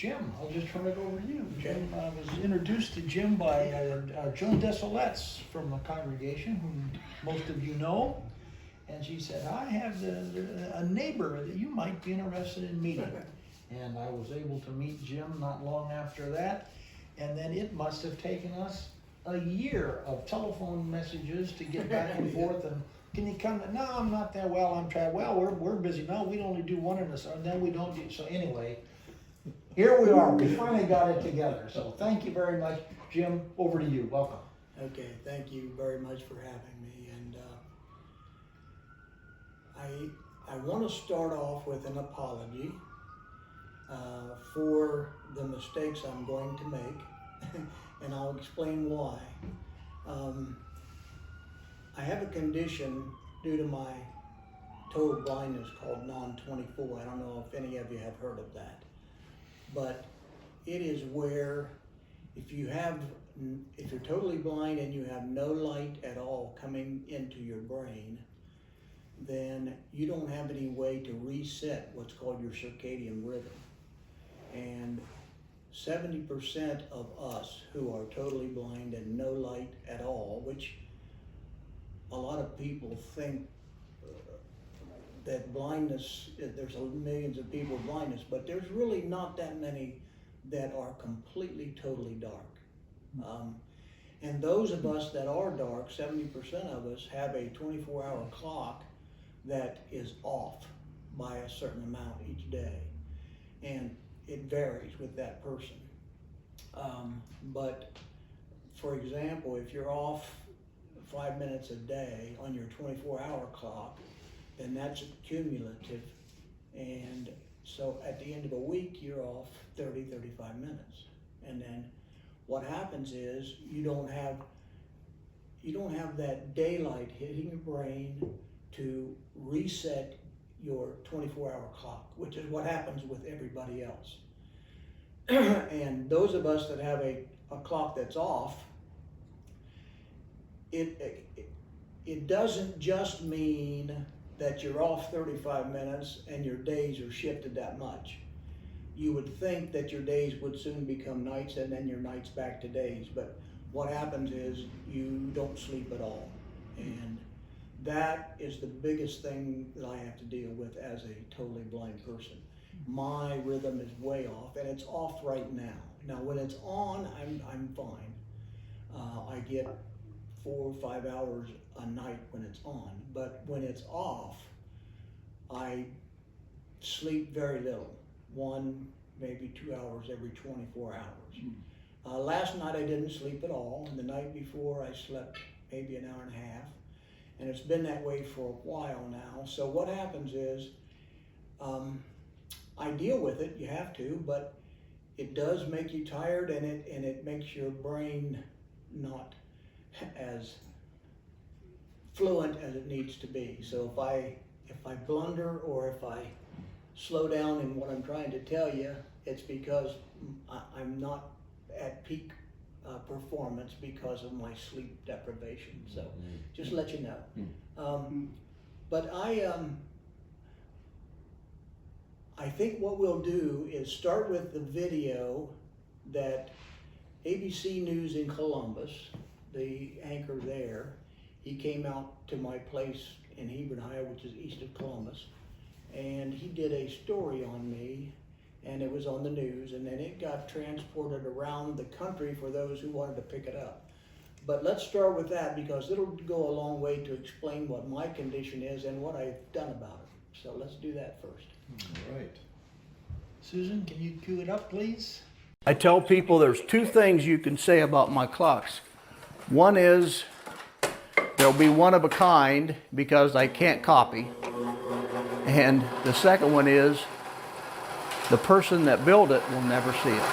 Jim, I'll just turn it over to you. Jim, I was introduced to Jim by Joan Desolettes from the congregation, whom most of you know. And she said, I have a neighbor that you might be interested in meeting. And I was able to meet Jim not long after that. And then it must have taken us a year of telephone messages to get back and forth. And can you come? No, I'm not there. Well, I'm trying. Well, we're busy. No, we only do one in a summer. Then we don't do. So anyway, here we are. We finally got it together. So thank you very much, Jim. Over to you. Welcome. Okay, thank you very much for having me. And I want to start off with an apology for the mistakes I'm going to make, and I'll explain why. I have a condition due to my total blindness called non-24. I don't know if any of you have heard of that, but it is where if you're totally blind and you have no light at all coming into your brain, then you don't have any way to reset what's called your circadian rhythm. And 70% of us who are totally blind and no light at all, which a lot of people think that blindness, there's millions of people with blindness, but there's really not that many that are completely, totally dark. And those of us that are dark, 70% of us have a 24-hour clock that is off by a certain amount each day. And it varies with that person. But for example, if you're off 5 minutes a day on your 24-hour clock, then that's cumulative. And so at the end of a week, you're off 30, 35 minutes. And then what happens is you don't have that daylight hitting your brain to reset your 24-hour clock, which is what happens with everybody else. And those of us that have a clock that's off, it doesn't just mean that you're off 35 minutes and your days are shifted that much. You would think that your days would soon become nights and then your nights back to days, but what happens is you don't sleep at all. And that is the biggest thing that I have to deal with as a totally blind person. My rhythm is way off, and it's off right now. Now, when it's on, I'm fine. I get 4 or 5 hours a night when it's on, but when it's off, I sleep very little. 1, maybe 2 hours every 24 hours. Last night I didn't sleep at all, and the night before I slept maybe an hour and a half, and it's been that way for a while now. So what happens is, I deal with it, you have to, but it does make you tired, and it makes your brain not as fluent as it needs to be. So if I blunder or if I slow down in what I'm trying to tell you, it's because I'm not at peak performance because of my sleep deprivation. So just let you know. But I think what we'll do is start with the video that ABC News in Columbus, the anchor there, he came out to my place in Hebron, Ohio, which is east of Columbus, and he did a story on me, and it was on the news, and then it got transported around the country for those who wanted to pick it up. But let's start with that because it'll go a long way to explain what my condition is and what I've done about it. So let's do that first. All right. Susan, can you cue it up, please? I tell people there's 2 things you can say about my clocks. One is there'll be one of a kind because I can't copy. And the second one is the person that built it will never see it.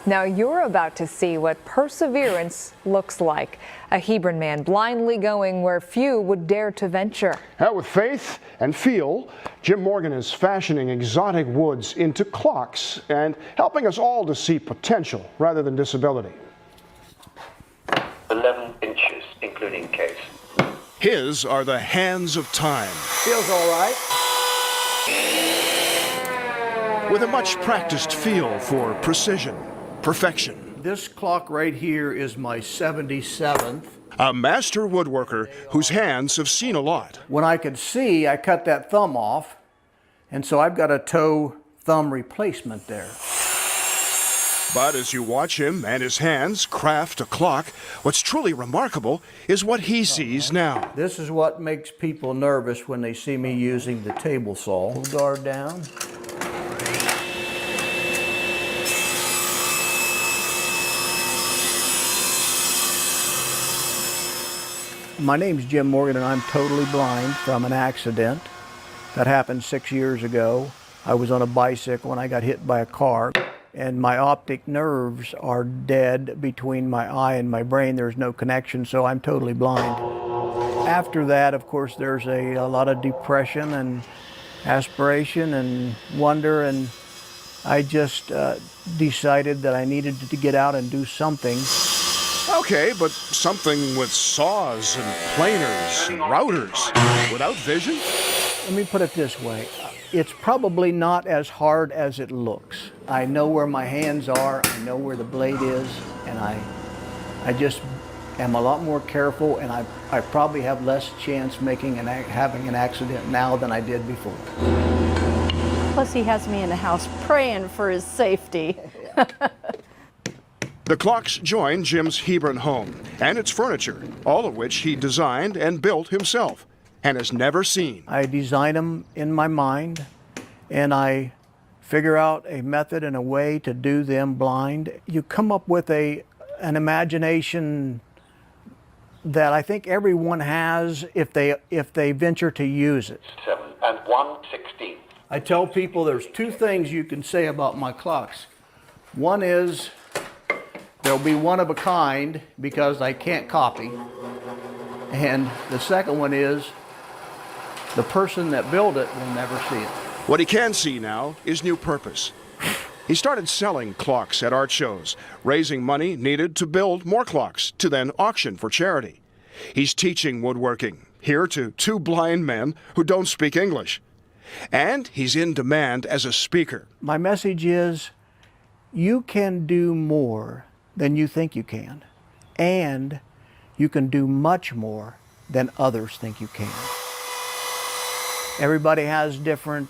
Now you're about to see what perseverance looks like. A Hebron man blindly going where few would dare to venture. With faith and feel, Jim Morgan is fashioning exotic woods into clocks and helping us all to see potential rather than disability. 11 inches, including case. His are the hands of time. Feels all right. with a much practiced feel for precision, perfection. This clock right here is my 77th. A master woodworker whose hands have seen a lot. When I could see, I cut that thumb off, and so I've got a toe thumb replacement there. But as you watch him and his hands craft a clock, what's truly remarkable is what he sees now. This is what makes people nervous when they see me using the table saw. Pull guard down. My name's Jim Morgan, and I'm totally blind from an accident that happened 6 years ago. I was on a bicycle and I got hit by a car, and my optic nerves are dead between my eye and my brain. There's no connection, so I'm totally blind. After that, of course, there's a lot of depression and aspiration and wonder, and I just decided that I needed to get out and do something. Okay, but something with saws and planers and routers without vision? Let me put it this way. It's probably not as hard as it looks. I know where my hands are, I know where the blade is, and I just am a lot more careful, and I probably have less chance having an accident now than I did before. Plus he has me in the house praying for his safety. The clocks join Jim's Hebron home and its furniture, all of which he designed and built himself and has never seen. I design them in my mind, and I figure out a method and a way to do them blind. You come up with an imagination that I think everyone has if they venture to use it. 7 and 1/16. I tell people there's two things you can say about my clocks. One is they'll be one of a kind because I can't copy. And the second one is the person that built it will never see it. What he can see now is new purpose. He started selling clocks at art shows, raising money needed to build more clocks to then auction for charity. He's teaching woodworking, here to two blind men who don't speak English. And he's in demand as a speaker. My message is you can do more than you think you can, and you can do much more than others think you can. Everybody has different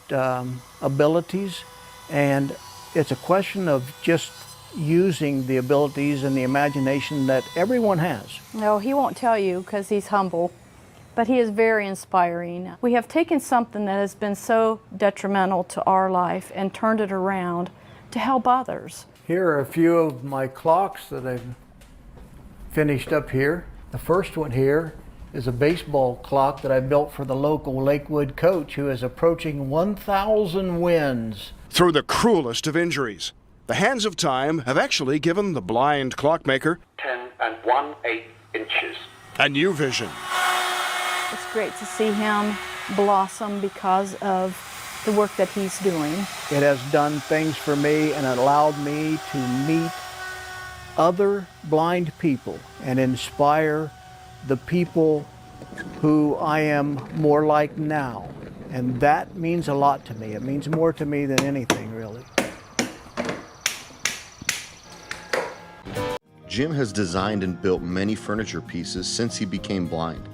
abilities, and it's a question of just using the abilities and the imagination that everyone has. No, he won't tell you because he's humble, but he is very inspiring. We have taken something that has been so detrimental to our life and turned it around to help others. Here are a few of my clocks that I've finished up here. The first one here is a baseball clock that I built for the local Lakewood coach who is approaching 1,000 wins. Through the cruelest of injuries, the hands of time have actually given the blind clockmaker 10 and 1/8 inches. a new vision. It's great to see him blossom because of the work that he's doing. It has done things for me and allowed me to meet other blind people and inspire the people who I am more like now. And that means a lot to me. It means more to me than anything, really. Jim has designed and built many furniture pieces since he became blind.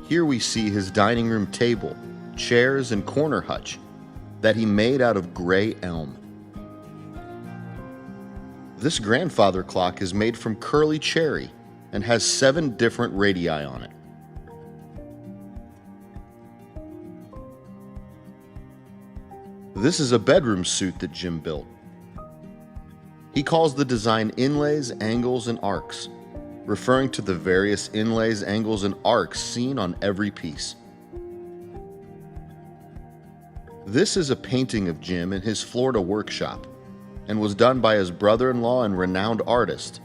Here we see his dining room table, chairs, and corner hutch that he made out of gray elm. This grandfather clock is made from curly cherry and has 7 different radii on it. This is a bedroom suit that Jim built. He calls the design inlays, angles, and arcs, referring to the various inlays, angles, and arcs seen on every piece. This is a painting of Jim in his Florida workshop and was done by his brother-in-law and renowned artist,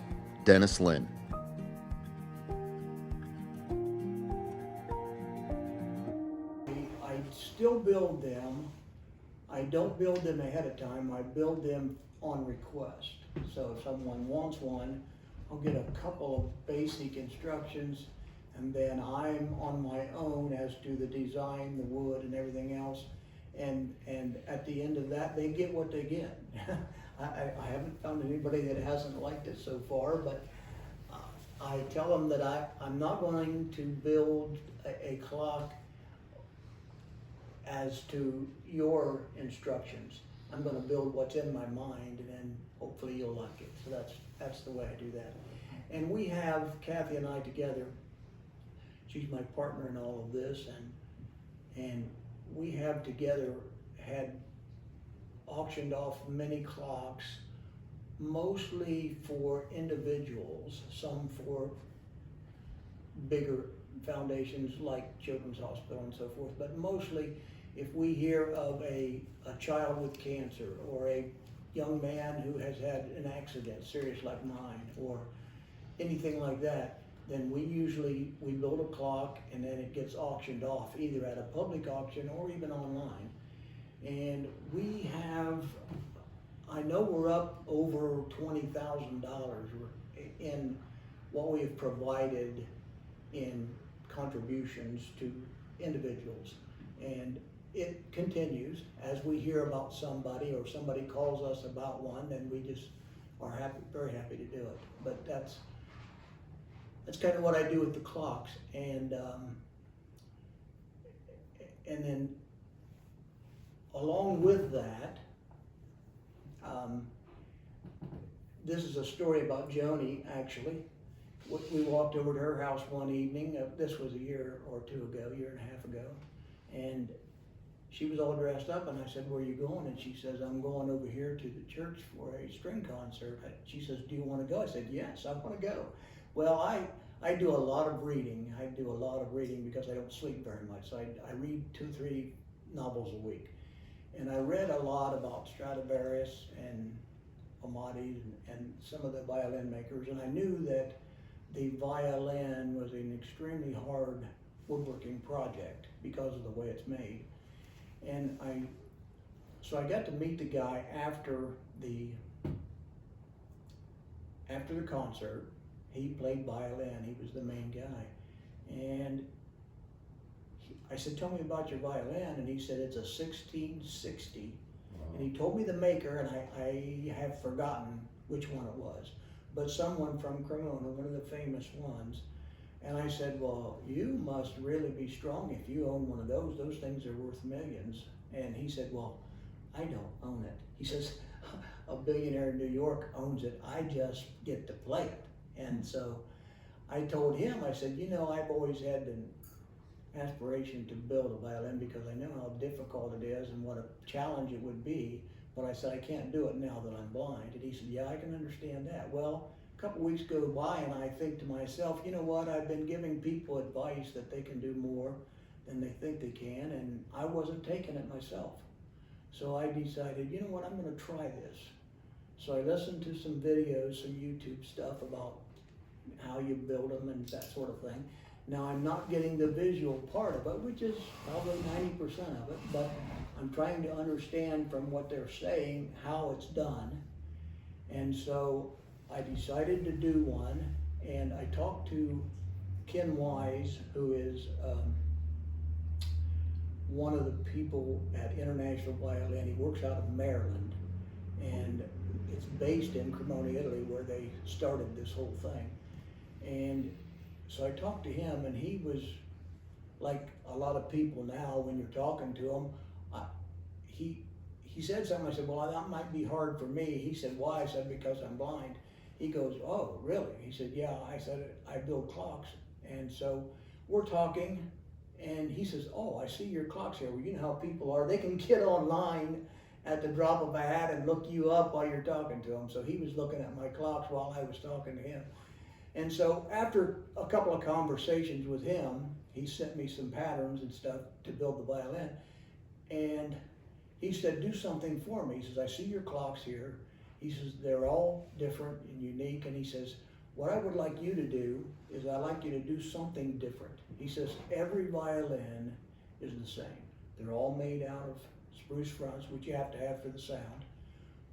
Dennis Lynn. I still build them. I don't build them ahead of time. I build them on request. So if someone wants one, I'll get a couple of basic instructions, and then I'm on my own as to the design, the wood, and everything else. and at the end of that, they get what they get. I haven't found anybody that hasn't liked it so far, but I tell them that I'm not going to build a clock as to your instructions. I'm going to build what's in my mind, and then hopefully you'll like it. So that's the way I do that. And we have Kathy and I together. She's my partner in all of this, and we have together had auctioned off many clocks, mostly for individuals, some for bigger foundations like Children's Hospital and so forth, but mostly if we hear of a child with cancer or a young man who has had an accident, serious like mine, or anything like that, then we build a clock and then it gets auctioned off either at a public auction or even online. And we have, I know we're up over $20,000 in what we have provided in contributions to individuals. And it continues. As we hear about somebody or somebody calls us about one, then we just are very happy to do it. But that's kind of what I do with the clocks. And then along with that, this is a story about Joni, actually. We walked over to her house one evening. This was a year or two ago, year and a half ago. And she was all dressed up, and I said, "Where are you going?" And she says, "I'm going over here to the church for a string concert." She says, "Do you want to go?" I said, "Yes, I want to go." Well, I do a lot of reading. I do a lot of reading because I don't sleep very much. So I read 2-3 novels a week. And I read a lot about Stradivarius and Amati and some of the violin makers, and I knew that the violin was an extremely hard woodworking project because of the way it's made. And so I got to meet the guy after the concert. He played violin, he was the main guy. And I said, "Tell me about your violin," and he said, "It's a 1660. And he told me the maker, and I have forgotten which one it was, but someone from Cremona, one of the famous ones. And I said, "Well, you must really be strong if you own one of those. Those things are worth millions." And he said, "Well, I don't own it." He says, "A billionaire in New York owns it. I just get to play it." And so I told him, I said, "I've always had an aspiration to build a violin because I know how difficult it is and what a challenge it would be. But I said, I can't do it now that I'm blind." And he said, "Yeah, I can understand that." Well, a couple weeks go by and I think to myself, you know what, I've been giving people advice that they can do more than they think they can, and I wasn't taking it myself. So I decided, you know what, I'm going to try this. So I listened to some videos, some YouTube stuff about how you build them and that sort of thing. Now I'm not getting the visual part of it, which is probably 90% of it, but I'm trying to understand from what they're saying how it's done. And so I decided to do one, and I talked to Ken Wise, who is one of the people at International Violin. He works out of Maryland, and it's based in Cremona, Italy, where they started this whole thing. And so I talked to him, and he was like a lot of people now when you're talking to him. He said something. I said, "Well, that might be hard for me." He said, "Why?" I said, "Because I'm blind." He goes, "Oh, really?" He said, "Yeah." I said, "I build clocks." And so we're talking, and he says, "Oh, I see your clocks here." Well, you know how people are. They can get online at the drop of a hat and look you up while you're talking to them. So he was looking at my clocks while I was talking to him. And so after a couple of conversations with him, he sent me some patterns and stuff to build the violin. And he said, "Do something for me." He says, "I see your clocks here." He says, "They're all different and unique." And he says, "What I would like you to do is I'd like you to do something different." He says, "Every violin is the same. They're all made out of spruce fronts, which you have to have for the sound.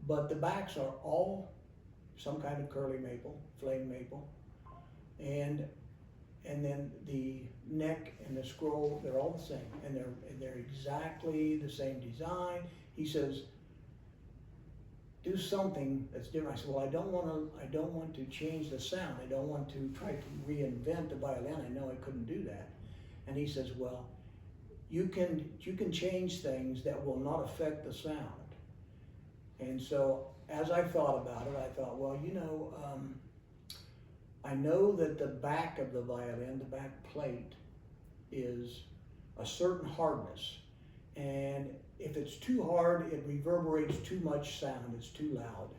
But the backs are all some kind of curly maple, flame maple. And and then the neck and the scroll, they're all the same, and they're exactly the same design. He says, do something that's different. I said, well, I don't want to change the sound. I don't want to try to reinvent the violin. I know I couldn't do that. And he says, well, you can change things that will not affect the sound. And so as I thought about it, I thought, well, I know that the back of the violin, the back plate, is a certain hardness. And if it's too hard, it reverberates too much sound, it's too loud.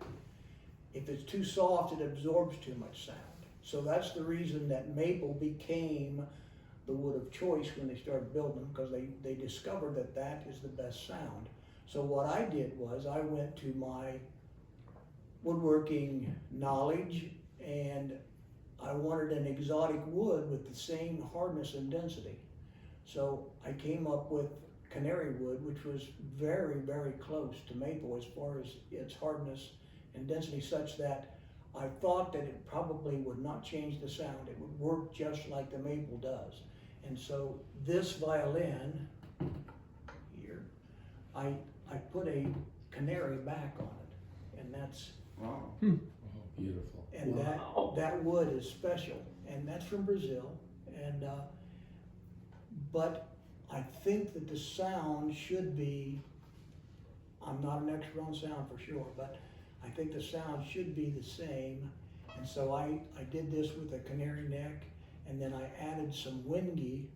If it's too soft, it absorbs too much sound. So that's the reason that maple became the wood of choice when they started building them, because they discovered that that is the best sound. So what I did was I went to my woodworking knowledge, and I wanted an exotic wood with the same hardness and density. So I came up with canary wood, which was very, very close to maple as far as its hardness and density, such that I thought that it probably would not change the sound. It would work just like the maple does. And so this violin here, I put a canary back on it, and that's wow. Oh, beautiful. And wow. that wood is special, and that's from Brazil. And but I think that the sound should be, I'm not an expert on sound for sure, but I think the sound should be the same. And so I did this with a canary neck, and then I added some wingy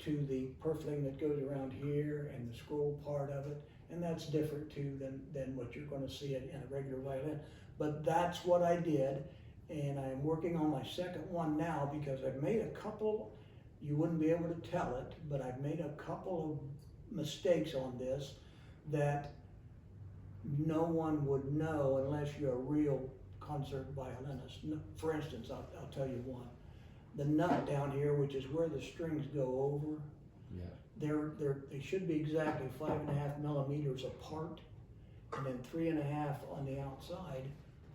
to the purfling that goes around here and the scroll part of it. And that's different too than what you're going to see in a regular violin. But that's what I did, and I'm working on my second one now, because I've made a couple, you wouldn't be able to tell it, but I've made a couple of mistakes on this that no one would know unless you're a real concert violinist. For instance, I'll tell you one. The nut down here, which is where the strings go over, Yeah. they should be exactly 5.5 millimeters apart, and then 3.5 on the outside.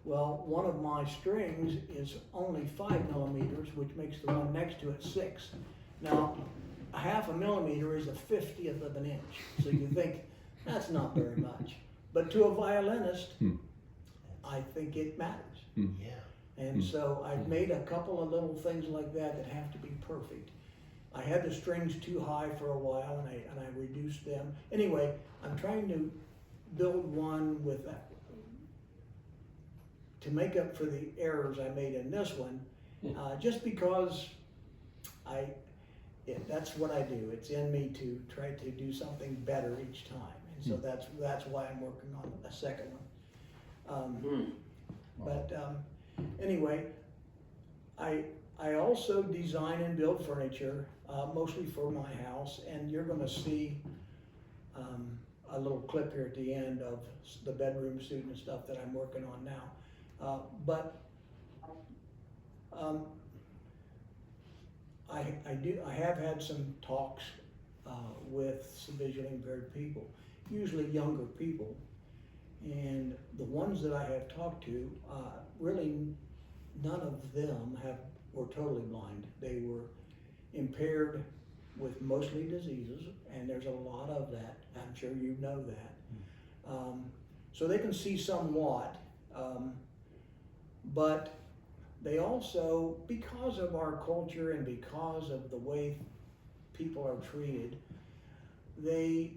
Well, one of my strings is only 5 millimeters, which makes the one next to it 6. Now, 1/2 millimeter is 1/50th of an inch, so you think that's not very much. But to a violinist, I think it matters. Yeah. And so I've made a couple of little things like that have to be perfect. I had the strings too high for a while, and I reduced them. Anyway, I'm trying to build one with that to make up for the errors I made in this one, just because that's what I do. It's in me to try to do something better each time, and so that's why I'm working on a second one. But anyway, I also design and build furniture, mostly for my house, and you're going to see a little clip here at the end of the bedroom suite and stuff that I'm working on now. I have had some talks with some visually impaired people, usually younger people, and the ones that I have talked to, really none of them were totally blind. They were impaired with mostly diseases, and there's a lot of that. I'm sure you know that. So they can see somewhat, but they also, because of our culture and because of the way people are treated, they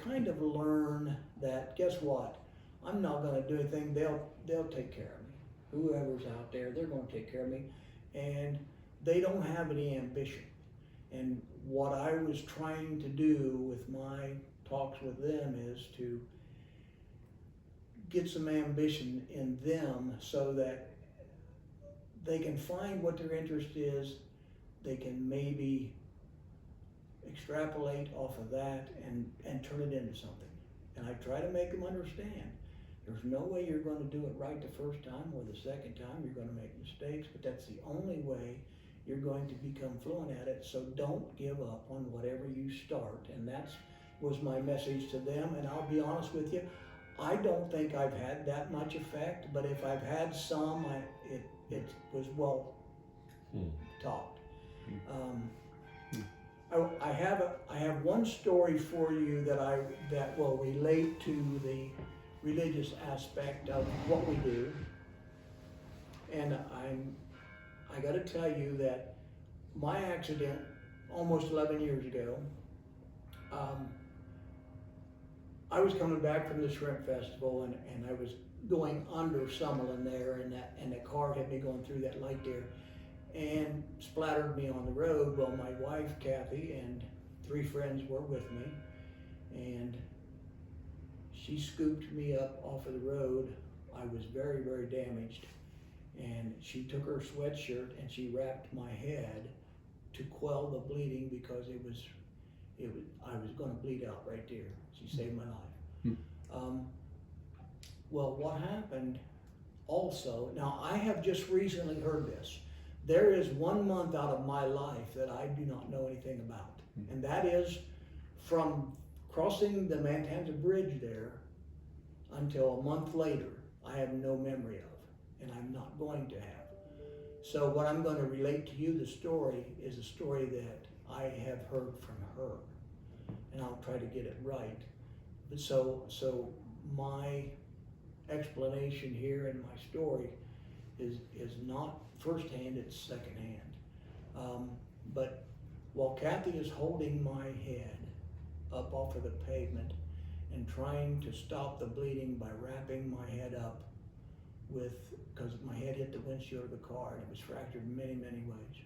kind of learn that, guess what? I'm not going to do anything. They'll take care of me. Whoever's out there, they're going to take care of me. And they don't have any ambition. And what I was trying to do with my talks with them is to get some ambition in them so that they can find what their interest is. They can maybe extrapolate off of that and turn it into something. And I try to make them understand. There's no way you're going to do it right the first time, or the second time. You're going to make mistakes, but that's the only way you're going to become fluent at it. So don't give up on whatever you start. And that was my message to them. And I'll be honest with you, I don't think I've had that much effect, but if I've had some, it was well taught. I have one story for you that will relate to the religious aspect of what we do, and I got to tell you that my accident almost 11 years ago. I was coming back from the Shrimp Festival, and I was going under Summerlin there, and the car hit me going through that light there, and splattered me on the road. Well, my wife Kathy and 3 friends were with me, and she scooped me up off of the road. I was very, very damaged, and she took her sweatshirt and she wrapped my head to quell the bleeding because I was going to bleed out right there. She saved my life. Well, what happened also, now I have just recently heard this. There is 1 month out of my life that I do not know anything about. And that is from crossing the Mantanza Bridge there until a month later, I have no memory of, and I'm not going to have. So what I'm going to relate to you, the story, is a story that I have heard from her, and I'll try to get it right. But so my explanation here in my story is not firsthand, it's secondhand. But while Kathy is holding my head up off of the pavement and trying to stop the bleeding by wrapping my head up because my head hit the windshield of the car and it was fractured in many, many ways.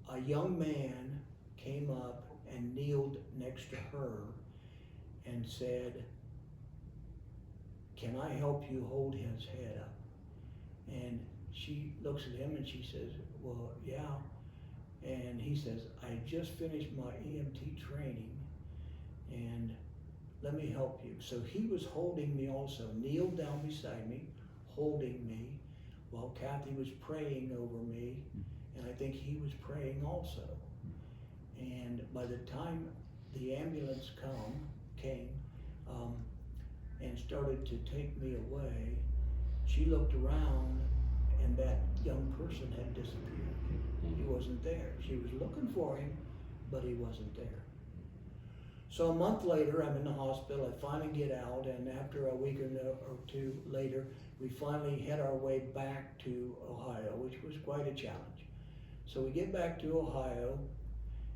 A young man came up and kneeled next to her and said, "Can I help you hold his head up?" And she looks at him and she says, "Well, yeah." And he says, "I just finished my EMT training and let me help you." So he was holding me also, kneeled down beside me, holding me, while Kathy was praying over me, and I think he was praying also. And by the time the ambulance came and started to take me away, she looked around and that young person had disappeared. He wasn't there. She was looking for him, but he wasn't there. So a month later, I'm in the hospital. I finally get out, and after a week or two later, we finally head our way back to Ohio, which was quite a challenge. So we get back to Ohio,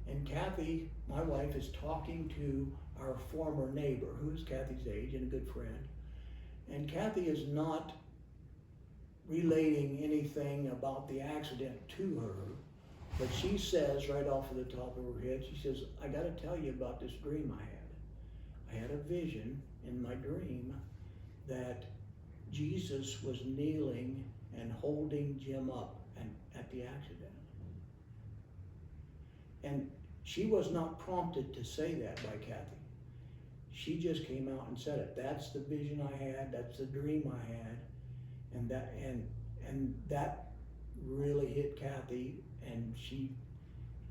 and Kathy, my wife, is talking to our former neighbor, who's Kathy's age and a good friend. And Kathy is not relating anything about the accident to her, but she says right off of the top of her head, she says, "I got to tell you about this dream I had. I had a vision in my dream that Jesus was kneeling and holding Jim up at the accident." And she was not prompted to say that by Kathy. She just came out and said it. "That's the vision I had, that's the dream I had." And that really hit Kathy, and she,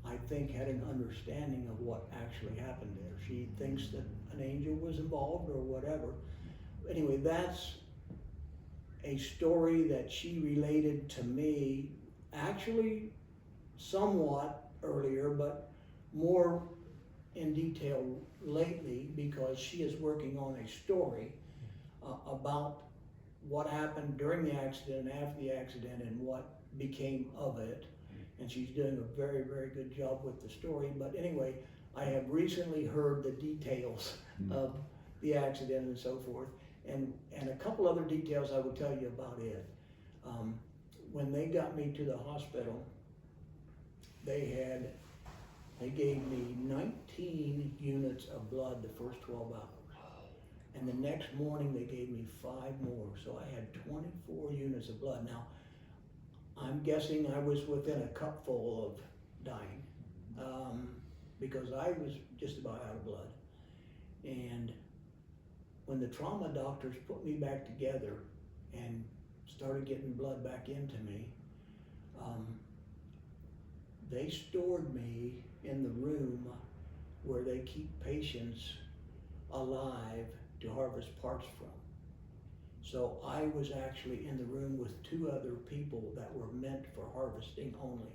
I think, had an understanding of what actually happened there. She thinks that an angel was involved or whatever. Anyway, that's a story that she related to me, actually somewhat earlier, but more in detail lately, because she is working on a story about what happened during the accident and after the accident and what became of it. And she's doing a very, very good job with the story. But anyway, I have recently heard the details of the accident and so forth. And a couple other details I will tell you about it. When they got me to the hospital, they gave me 19 units of blood the first 12 hours. And the next morning they gave me 5 more. So I had 24 units of blood. Now, I'm guessing I was within a cupful of dying because I was just about out of blood. And when the trauma doctors put me back together and started getting blood back into me, they stored me in the room where they keep patients alive to harvest parts from. So I was actually in the room with 2 other people that were meant for harvesting only.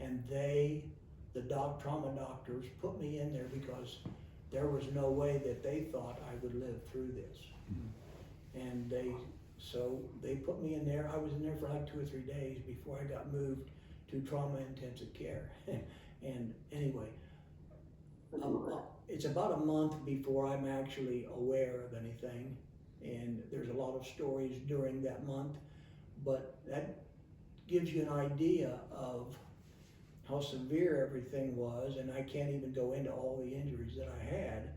And the trauma doctors put me in there because there was no way that they thought I would live through this. And so they put me in there. I was in there for like 2 or 3 days before I got moved to trauma intensive care. And anyway, it's about a month before I'm actually aware of anything. And there's a lot of stories during that month, but that gives you an idea of how severe everything was. And I can't even go into all the injuries that I had,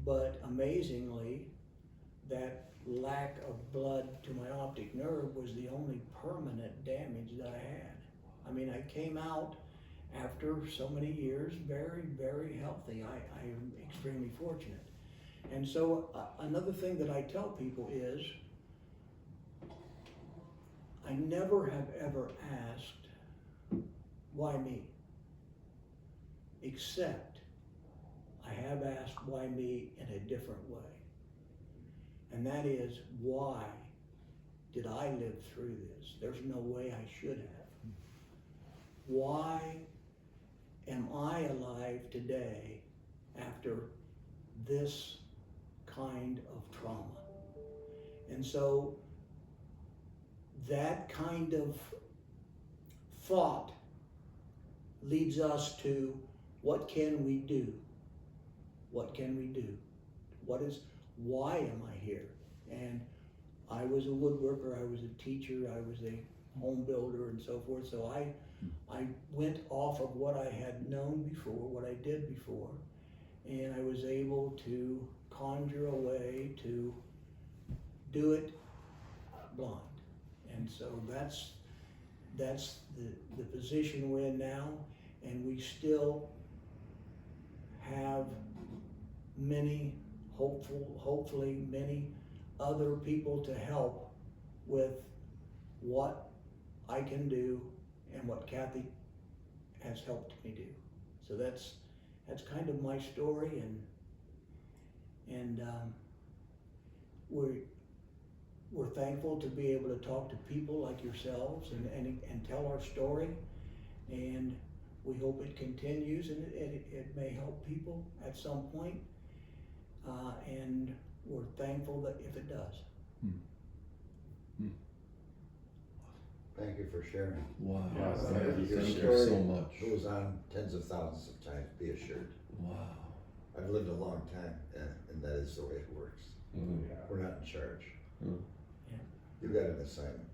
but amazingly, that lack of blood to my optic nerve was the only permanent damage that I had. I mean, I came out after so many years very, very healthy. I am extremely fortunate. And so another thing that I tell people is, I never have ever asked, why me? Except I have asked why me in a different way. And that is, why did I live through this? There's no way I should have. Why am I alive today after this kind of trauma? And so that kind of thought leads us to, what can we do? What can we do? Why am I here? And I was a woodworker, I was a teacher, I was a home builder and so forth. So I went off of what I had known before, what I did before, and I was able to conjure a way to do it blind. And so that's the position we're in now, and we still have many, hopefully many other people to help with what I can do and what Kathy has helped me do. So that's kind of my story, and we're thankful to be able to talk to people like yourselves and tell our story, and we hope it continues, and it may help people at some point, and we're thankful that if it does. Thank you for sharing. Wow. Your Thank you story so much. goes on tens of thousands of times, be assured. Wow. I've lived a long time, and that is the way it works. We're not in charge. You got an assignment.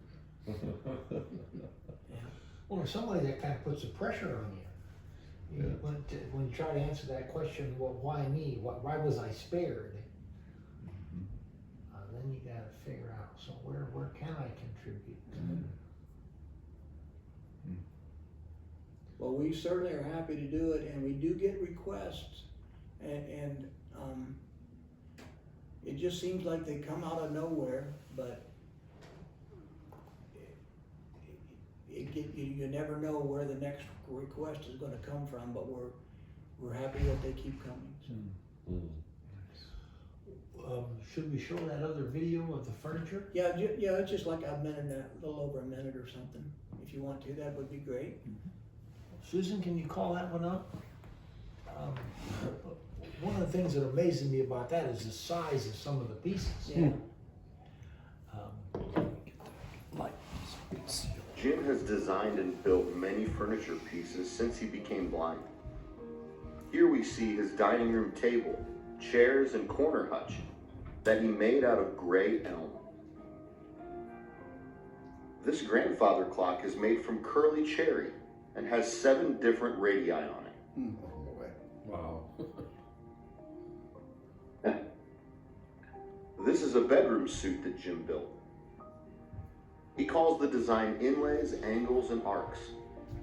Well, in some way that kind of puts a pressure on you. When you try to answer that question, well, why me? Why was I spared? Then you got to figure out, so where can I contribute? Well, we certainly are happy to do it, and we do get requests, and it just seems like they come out of nowhere, but you never know where the next request is going to come from, but we're happy that they keep coming. So. Should we show that other video of the furniture? Yeah, it's just like a little over a minute or something. If you want to, that would be great. Susan, can you call that one up? One of the things that amazes me about that is the size of some of the pieces. Yeah. Jim has designed and built many furniture pieces since he became blind. Here we see his dining room table, chairs, and corner hutch that he made out of gray elm. This grandfather clock is made from curly cherry and has 7 different radii on it. Wow. This is a bedroom suit that Jim built. He calls the design inlays, angles, and arcs,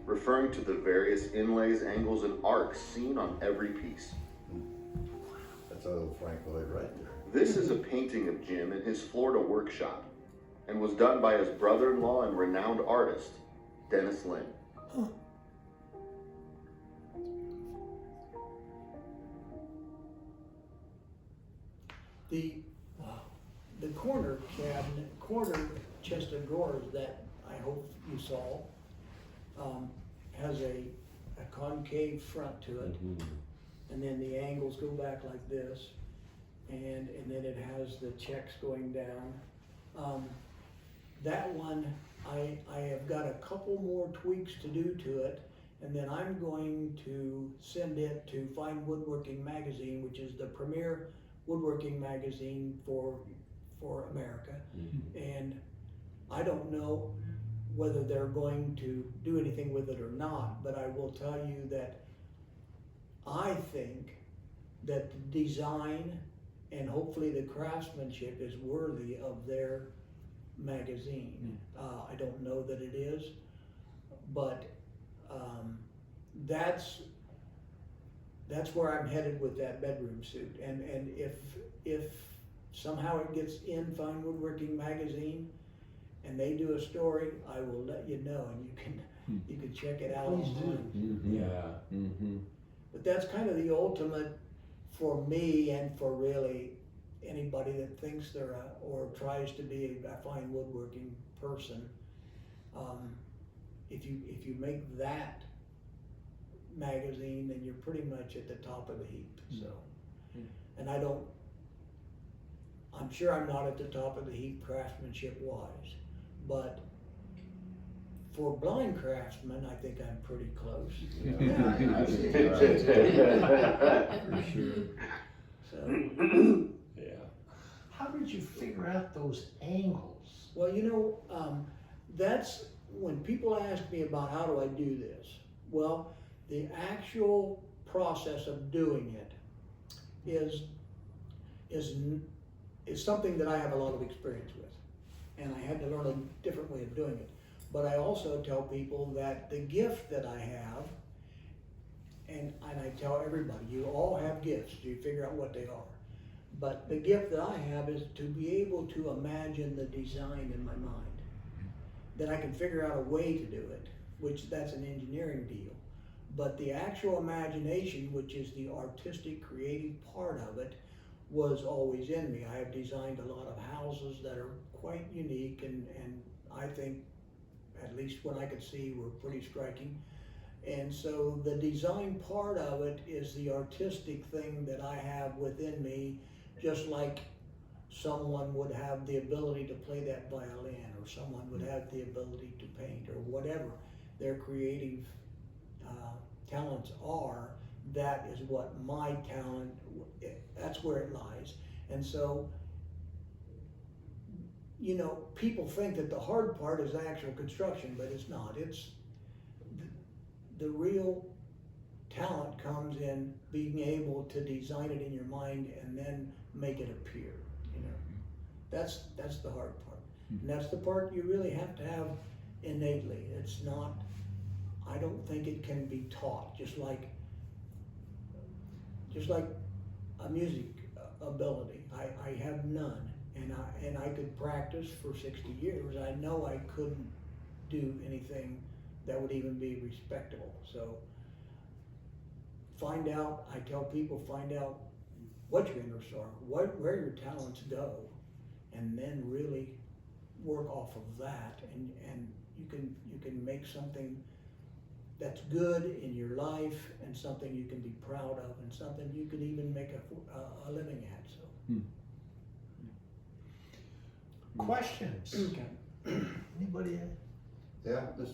referring to the various inlays, angles, and arcs seen on every piece. That's a little Frank Lloyd right there. This is a painting of Jim in his Florida workshop and was done by his brother-in-law and renowned artist, Dennis Lynn. The corner chest of drawers that I hope you saw has a concave front to it, and then the angles go back like this, and then it has the checks going down. That one, I have got a couple more tweaks to do to it, and then I'm going to send it to Fine Woodworking Magazine, which is the premier woodworking magazine for America. And I don't know whether they're going to do anything with it or not, but I will tell you that I think that the design and hopefully the craftsmanship is worthy of their magazine. I don't know that it is, but that's where I'm headed with that bedroom suit. And if somehow it gets in Fine Woodworking Magazine and they do a story, I will let you know, and you can check it out Please online. But that's kind of the ultimate for me, and for really anybody that thinks they're or tries to be a fine woodworking person. If you make that magazine, then you're pretty much at the top of the heap. So, and I'm sure I'm not at the top of the heap craftsmanship wise, but for blind craftsmen, I think I'm pretty close. For sure. So, How did you figure out those angles? well, that's when people ask me about how do I do this. Well, the actual process of doing it is something that I have a lot of experience with, and I had to learn a different way of doing it. But I also tell people that the gift that I have, and I tell everybody, you all have gifts, you figure out what they are. But the gift that I have is to be able to imagine the design in my mind. Then I can figure out a way to do it, which that's an engineering deal. But the actual imagination, which is the artistic, creative part of it, was always in me. I have designed a lot of houses that are quite unique, and I think, at least when I could see, were pretty striking. And so the design part of it is the artistic thing that I have within me, just like someone would have the ability to play that violin, or someone would have the ability to paint, or whatever their creative talents are. That is what my talent, that's where it lies. And so, people think that the hard part is actual construction, but it's not. It's the real talent comes in being able to design it in your mind and then make it appear. That's the hard part, and that's the part you really have to have innately. It's not. I don't think it can be taught. Just like a music ability, I have none, and I could practice for 60 years. I know I couldn't do anything that would even be respectable. So I tell people, find out what your interests are, where your talents go, and then really work off of that, and you can make something that's good in your life, and something you can be proud of, and something you can even make a living at. So. Questions? Anybody? Yeah, this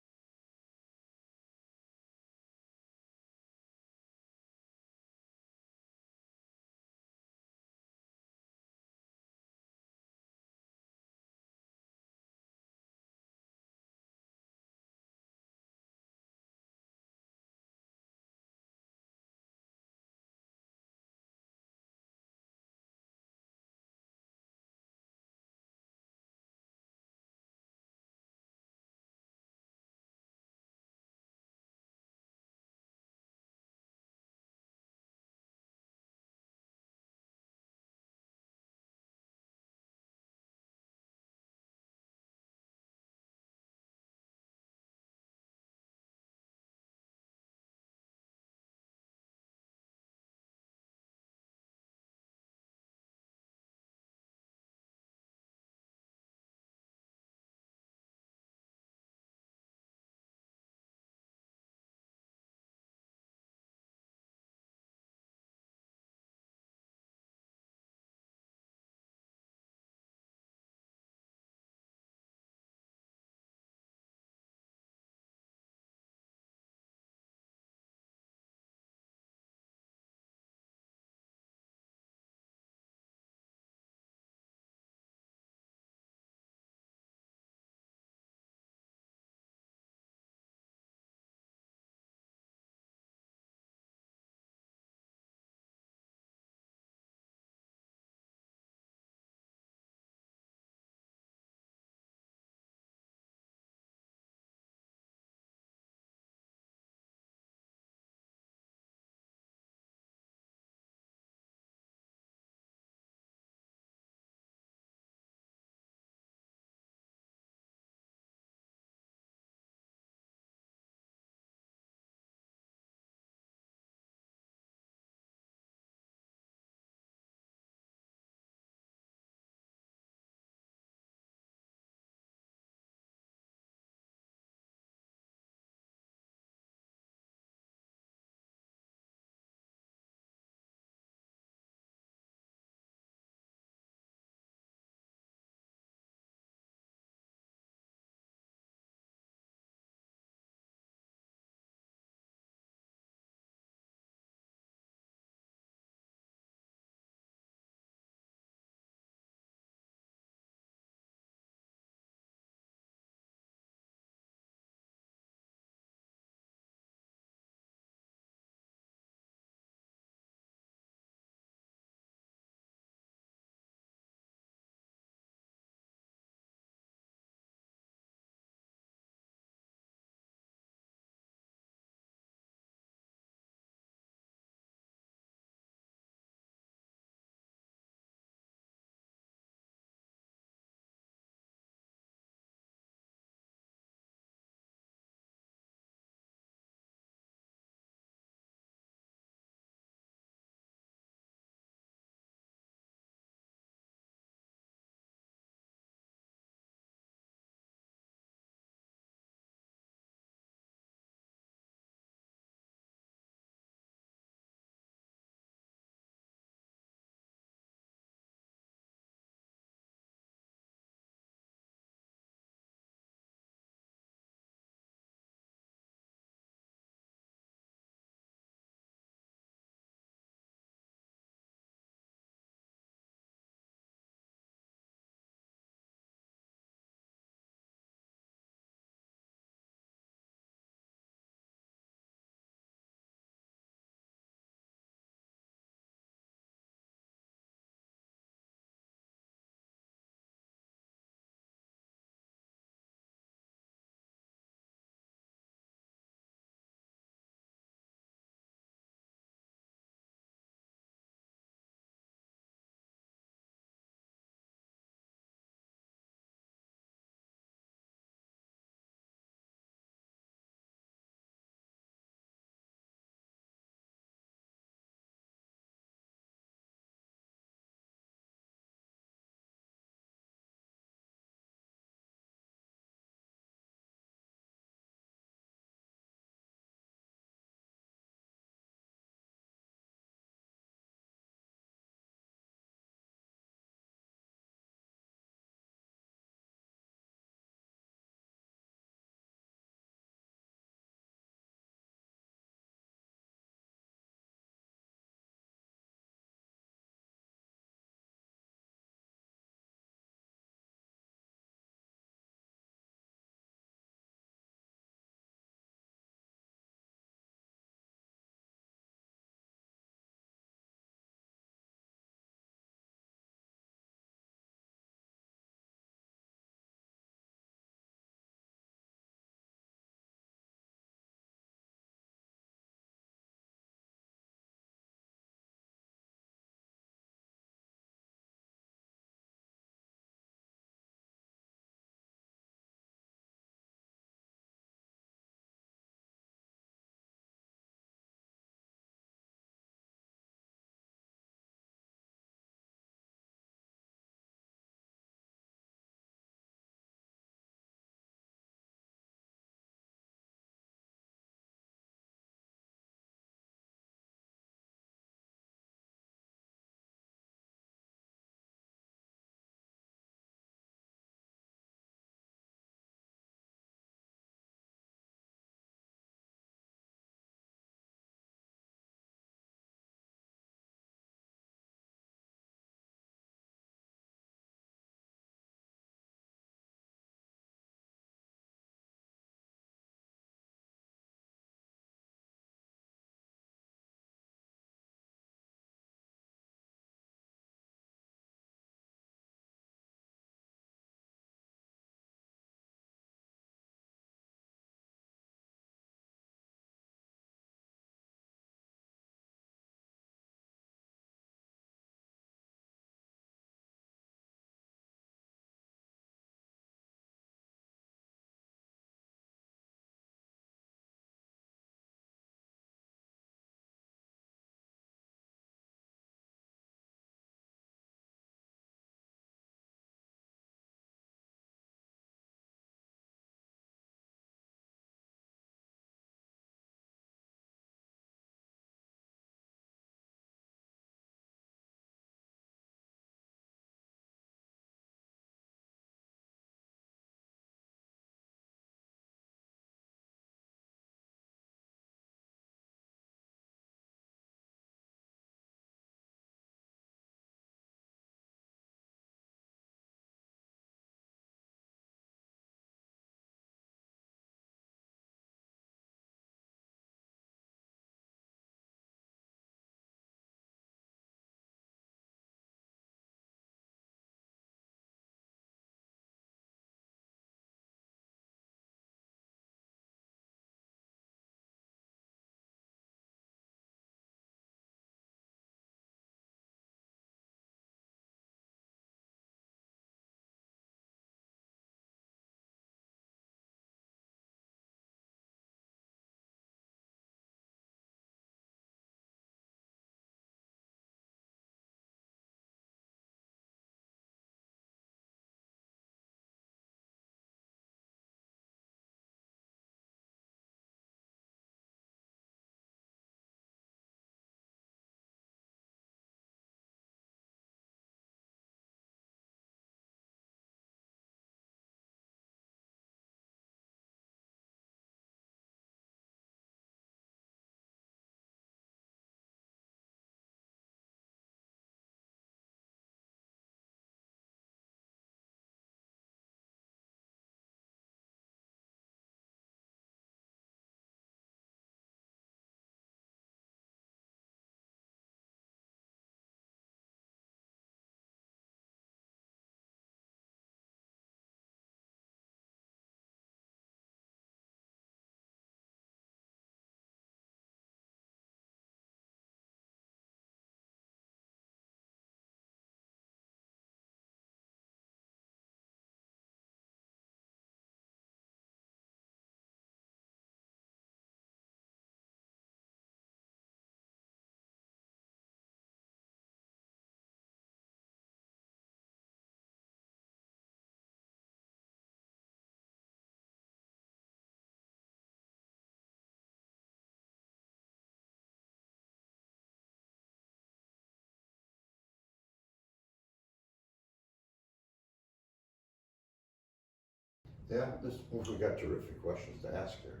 Yeah, we got terrific questions to ask there.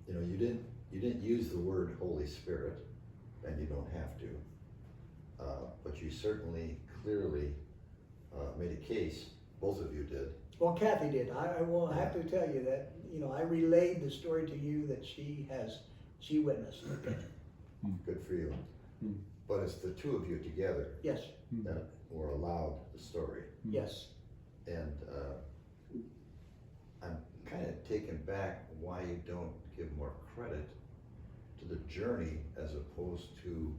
You know, you didn't use the word Holy Spirit, and you don't have to, but you certainly clearly made a case. Both of you did. Well, Kathy did. I will have to tell you that, you know, I relayed the story to you that she witnessed. Good for you. But it's the two of you together Yes, that were allowed the story. yes. And I'm kind of taken back why you don't give more credit to the journey as opposed to,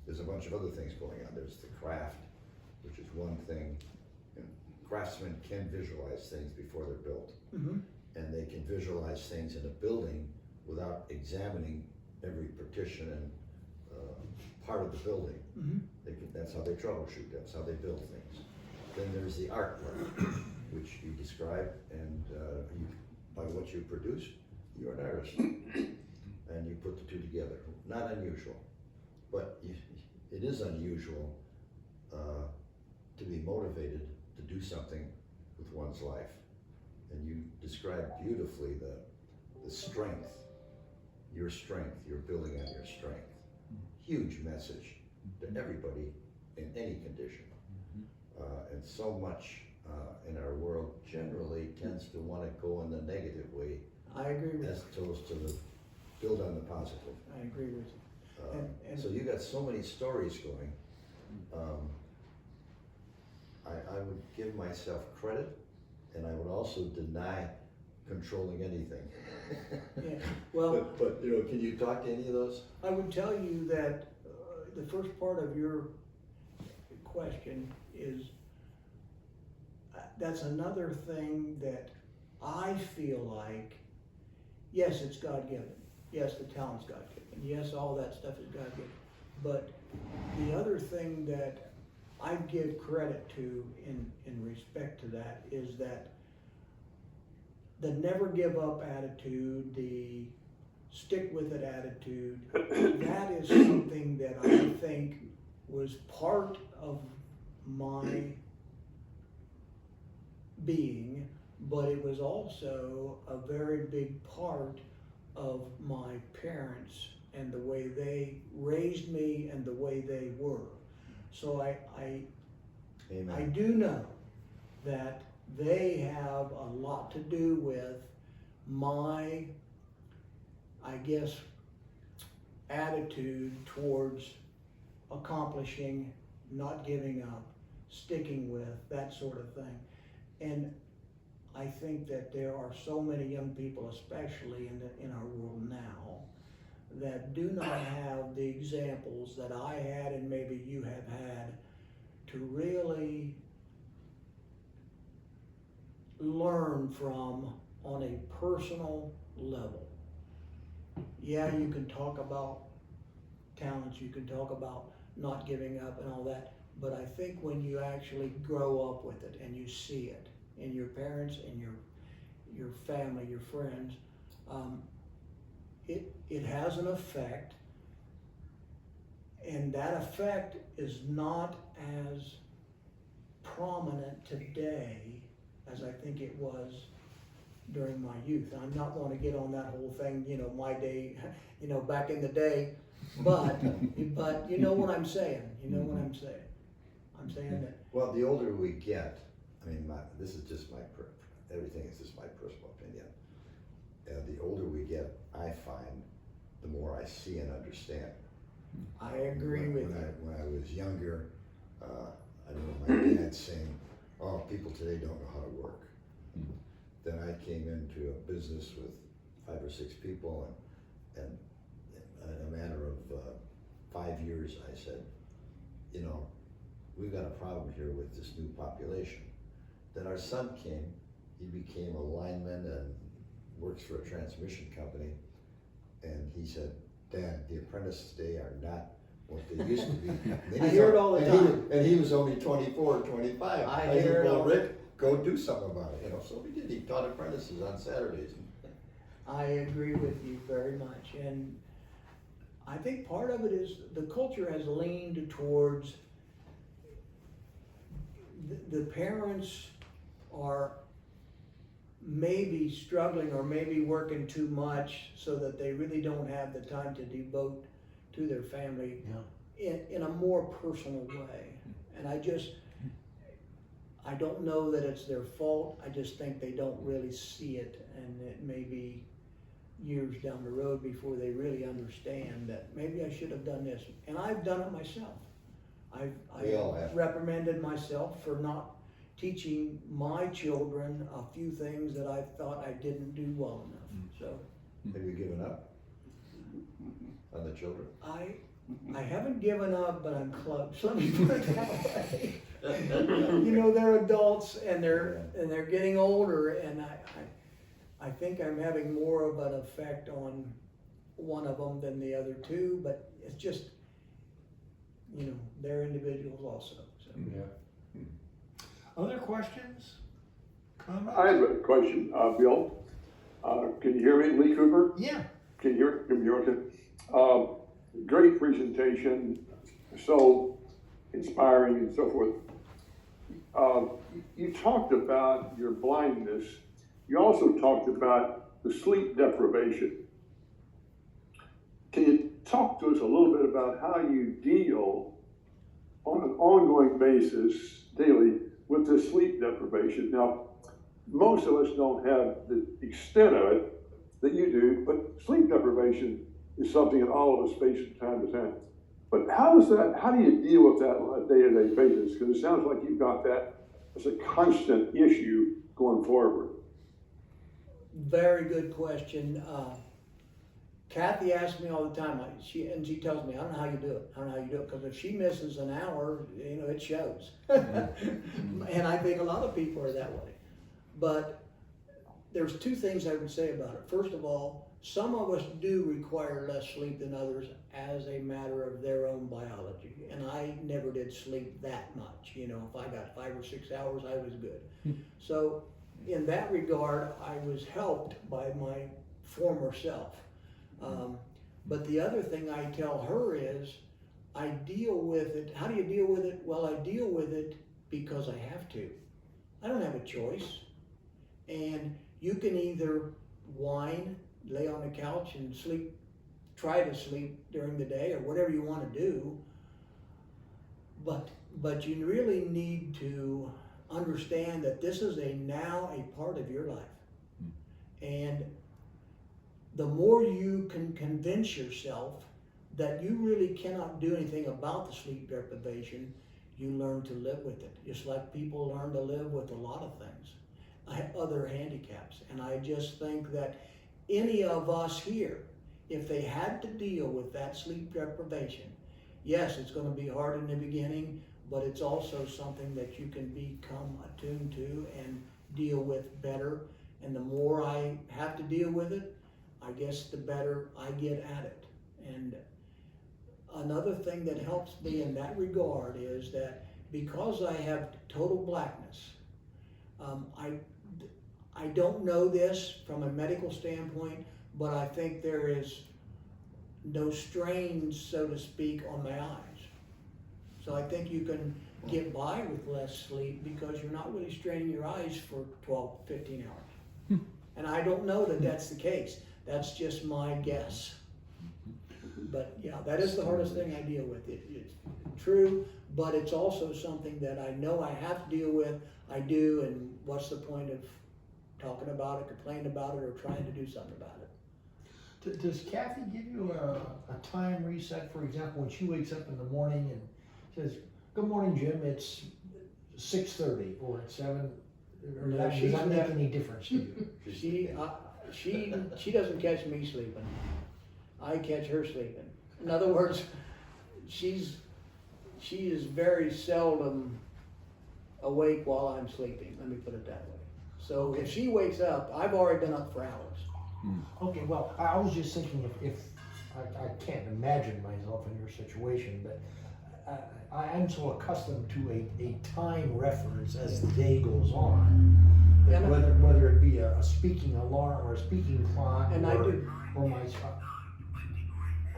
there's a bunch of other things going on. There's the craft, which is one thing. And craftsmen can visualize things before they're built. Mm-hmm. And they can visualize things in a building without examining every partition and part of the building. Mm-hmm. That's how they troubleshoot, that's how they build things. Then there's the art part, which you describe, and by what you produce, you're an artist. And you put the two together. Not unusual, but it is unusual to be motivated to do something with one's life. And you described beautifully the strength, your strength, you're building on your strength. Huge message to everybody in any condition. And so much in our world generally tends to want to go in the negative way. I agree with as opposed to the build on the positive. I agree with you. And So you got so many stories going. I would give myself credit, and I would also deny controlling anything. yeah, well, but you know, can you talk to any of those? I would tell you that the first part of your question is, that's another thing that I feel like, yes, it's God-given. Yes, the talent's God-given. Yes, all that stuff is God-given. But the other thing that I give credit to in respect to that is that the never give up attitude, the stick with it attitude, that is something that I think was part of my being, but it was also a very big part of my parents and the way they raised me and the way they were. So I do know that they have a lot to do with my, I guess, attitude towards accomplishing, not giving up, sticking with, that sort of thing. And I think that there are so many young people, especially in our world now, that do not have the examples that I had and maybe you have had to really learn from on a personal level. Yeah, you can talk about talents, you can talk about not giving up and all that, but I think when you actually grow up with it and you see it in your parents and your family, your friends, it has an effect, and that effect is not as prominent today as I think it was during my youth. I'm not going to get on that whole thing, you know, my day, you know, back in the day, but you know what I'm saying. You know what I'm saying. I'm saying that. Well, the older we get, I mean, this is just everything is just my personal opinion. The older we get, I find, the more I see and understand. I agree with you. When I was younger, I remember my dad saying, "Oh, people today don't know how to work." Then I came into a business with 5 or 6 people, and in a matter of 5 years, I said, "You know, we've got a problem here with this new population." Then our son came. He became a lineman and works for a transmission company. And he said, "Dad, the apprentices today are not what they used to be." I hear it all the time. And he was only 24 or 25. I said, hear it "Well, all. Rick, go do something about it." You know, so he did. He taught apprentices on Saturdays. I agree with you very much. And I think part of it is the culture has leaned towards the parents are maybe struggling or maybe working too much so that they really don't have the time to devote to their family in a more personal way. And I don't know that it's their fault. I just think they don't really see it, and it may be years down the road before they really understand that maybe I should have done this. And I've done it myself. We all have. I've reprimanded myself for not teaching my children a few things that I thought I didn't do well enough. So Have you given up on the children? I haven't given up, but I'm close. Let me put it that way. You know, they're adults and they're getting older, and I think I'm having more of an effect on one of them than the other two, but it's just, you know, they're individuals also. So. Yeah. Other questions? Comments? I have a question, Bill. Can you hear me, Lee Cooper? Yeah. Can you hear me? Okay. Great presentation, so inspiring and so forth. You talked about your blindness. You also talked about the sleep deprivation. Can you talk to us a little bit about how you deal on an ongoing basis daily with the sleep deprivation? Now, most of us don't have the extent of it that you do, but sleep deprivation is something that all of us face from time to time. But how do you deal with that on a day-to-day basis? Because it sounds like you've got that as a constant issue going forward. Very good question. Kathy asks me all the time, she tells me, I don't know how you do it. I don't know how you do it, because if she misses an hour, you know, it shows. And I think a lot of people are that way. But there's two things I would say about it. First of all, some of us do require less sleep than others as a matter of their own biology. And I never did sleep that much. You know, if I got 5 or 6 hours, I was good. So in that regard, I was helped by my former self. But the other thing I tell her is, I deal with it. How do you deal with it? Well, I deal with it because I have to. I don't have a choice. And you can either whine, lay on the couch and sleep, try to sleep during the day, or whatever you want to do. But you really need to understand that this is now a part of your life. And the more you can convince yourself that you really cannot do anything about the sleep deprivation, you learn to live with it. Just like people learn to live with a lot of things, other handicaps. And I just think that any of us here, if they had to deal with that sleep deprivation, yes, it's going to be hard in the beginning, but it's also something that you can become attuned to and deal with better. And the more I have to deal with it, I guess the better I get at it. And another thing that helps me in that regard is that because I have total blackness, I don't know this from a medical standpoint, but I think there is no strain, so to speak, on my eyes. So I think you can get by with less sleep because you're not really straining your eyes for 12, 15 hours. And I don't know that that's the case. That's just my guess. But yeah, that is the hardest thing I deal with. It's true, but it's also something that I know I have to deal with. I do, and what's the point of talking about it, complaining about it, or trying to do something about it? Does Kathy give you a time reset? For example, when she wakes up in the morning and says, "Good morning, Jim, it's 6:30 or it's 7," or No, does that make any difference to you? She doesn't catch me sleeping. I catch her sleeping. In other words, she is very seldom awake while I'm sleeping. Let me put it that way. So if she wakes up, I've already been up for hours. Okay, well, I was just thinking if I can't imagine myself in your situation, but I'm so accustomed to a time reference as the day goes on, that whether it be a speaking alarm or a speaking clock, And I do. or my.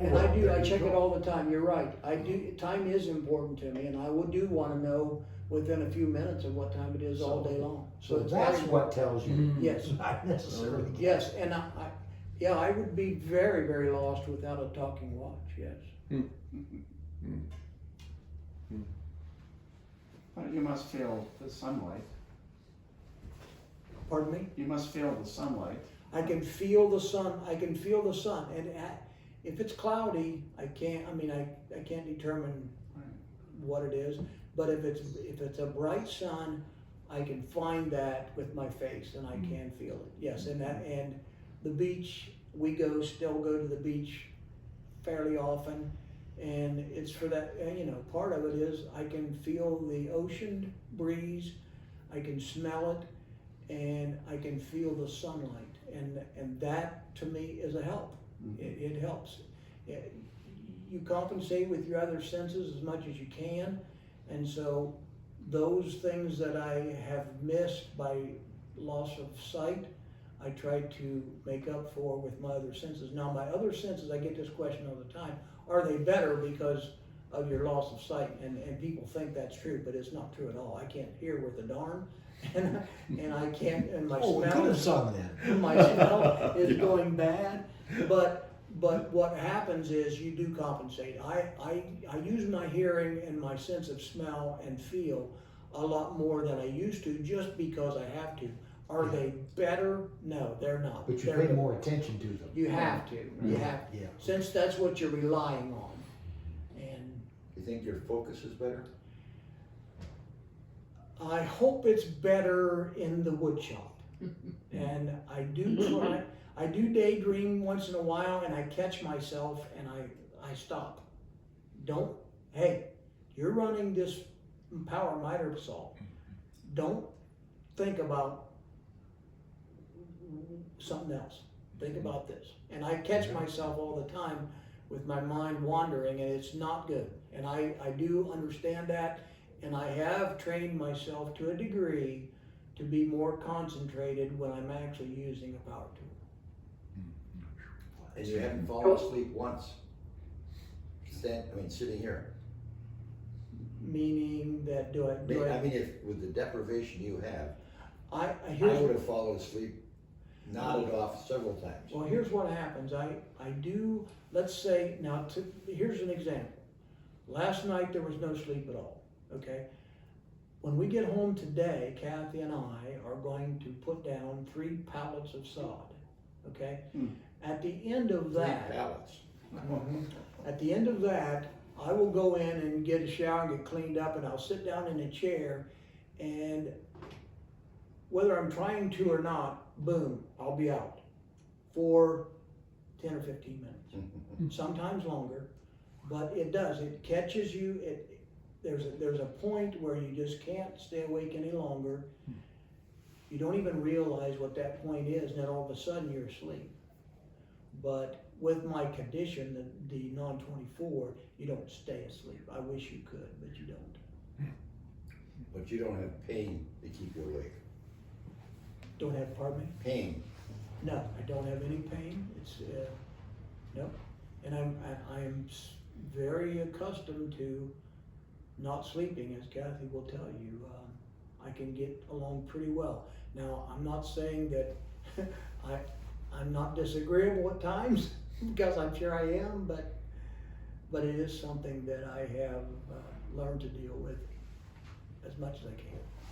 And I check it all the time. You're right. I do. Time is important to me, and I do want to know within a few minutes of what time it is all day long. So it's that's very- what tells you. Yes. Not necessarily. Yes, and I would be very, very lost without a talking watch, yes. But you must feel the sunlight. Pardon me? You must feel the sunlight. I can feel the sun, and if it's cloudy, I can't determine what it is, but if it's a bright sun, I can find that with my face, and I can feel it, yes, and the beach, we still go to the beach fairly often, and it's for that, part of it is I can feel the ocean breeze, I can smell it, and I can feel the sunlight, and that to me is a help. It helps. You compensate with your other senses as much as you can, and so those things that I have missed by loss of sight, I try to make up for with my other senses. Now, my other senses, I get this question all the time, are they better because of your loss of sight? And people think that's true, but it's not true at all. I can't hear worth a darn, and I can't, and my Oh, we smell could have is, sung that. my smell is going bad, but what happens is you do compensate. I use my hearing and my sense of smell and feel a lot more than I used to, just because I have to. Are they better? No, they're not. But you pay more attention to them. You have to. You have to. Yeah. Since that's what you're relying on. And You think your focus is better? I hope it's better in the wood shop. And I do try. I do daydream once in a while, and I catch myself, and I stop. Hey, you're running this power miter saw. Don't think about something else. Think about this. And I catch myself all the time with my mind wandering, and it's not good. And I do understand that, and I have trained myself to a degree to be more concentrated when I'm actually using a power tool. And you haven't fallen asleep once? Sitting here. Meaning that If with the deprivation you have, I here's would have fallen asleep, nodded off several times. Well, here's what happens. I do, let's say, here's an example. Last night there was no sleep at all, okay? When we get home today, Kathy and I are going to put down 3 pallets of sod, okay? At the end of 3 that, pallets. at the end of that, I will go in and get a shower and get cleaned up, and I'll sit down in a chair, and whether I'm trying to or not, boom, I'll be out for 10 or 15 minutes, sometimes longer, but it does, it catches you, there's a point where you just can't stay awake any longer. You don't even realize what that point is, and then all of a sudden you're asleep. But with my condition, the non-24, you don't stay asleep. I wish you could, but you don't. But you don't have pain to keep you awake. Don't have, pardon me? Pain. No, I don't have any pain. It's, no. And I am very accustomed to not sleeping, as Kathy will tell you. I can get along pretty well. Now, I'm not saying that I'm not disagreeable at times, because I'm sure I am, but it is something that I have learned to deal with as much as I can.